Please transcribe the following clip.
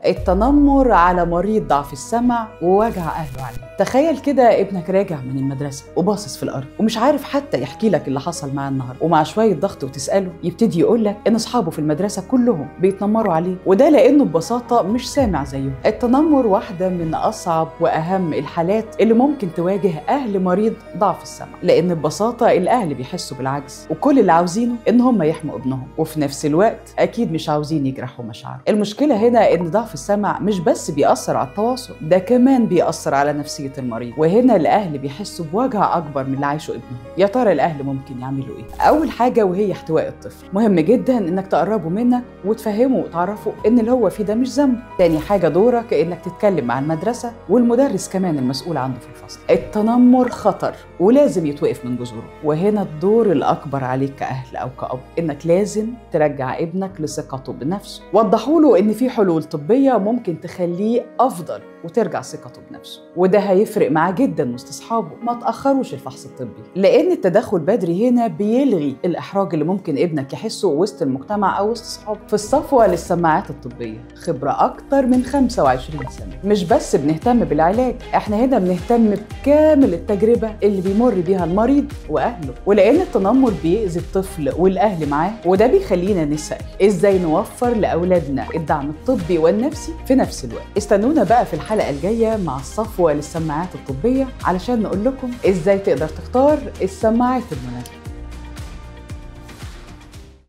التنمر على مريض ضعف السمع ووجع أهله عليه. تخيل كده ابنك راجع من المدرسة وباصص في الأرض ومش عارف حتى يحكي لك اللي حصل معاه النهارده، ومع شوية ضغط وتسأله يبتدي يقول لك إن أصحابه في المدرسة كلهم بيتنمروا عليه، وده لأنه ببساطة مش سامع زيهم. التنمر واحدة من أصعب وأهم الحالات اللي ممكن تواجه أهل مريض ضعف السمع، لأن ببساطة الأهل بيحسوا بالعجز وكل اللي عاوزينه إن هم يحموا ابنهم، وفي نفس الوقت أكيد مش عاوزين يجرحوا مشاعره. المشكلة هنا إن ضعف السمع مش بس بيأثر على التواصل، ده كمان بيأثر على نفسية المريض، وهنا الأهل بيحسوا بوجع أكبر من اللي عايشه ابنهم. يا ترى الأهل ممكن يعملوا إيه؟ أول حاجة وهي احتواء الطفل. مهم جدا إنك تقربه منك وتفهمه وتعرفه إن اللي هو فيه ده مش ذنب. تاني حاجة دورك إنك تتكلم مع المدرسة والمدرس كمان المسؤول عنه في الفصل. التنمر خطر ولازم يتوقف من جذوره، وهنا الدور الأكبر عليك كأهل أو كأب إنك لازم ترجع ابنك لثقته بنفسه. وضحوا له إن في حلول طبية ممكن تخليه أفضل وترجع ثقته بنفسه، وده هيفرق معاه جدا وسط أصحابه. ما تأخروش الفحص الطبي، لأن التدخل بدري هنا بيلغي الإحراج اللي ممكن ابنك يحسه وسط المجتمع أو وسط أصحابه. في الصفوة للسماعات الطبية خبرة أكتر من 25 سنة. مش بس بنهتم بالعلاج، احنا هنا بنهتم بكامل التجربة اللي بيمر بيها المريض وأهله، ولأن التنمر بيأذي الطفل والأهل معاه، وده بيخلينا نسأل إزاي نوفر لأولادنا الدعم الطبي والنفسي في نفس الوقت. استنونا بقى في الحلقة الجاية مع الصفوة للسماعات الطبية علشان نقول لكم إزاي تقدر تختار السماعات المناسبة.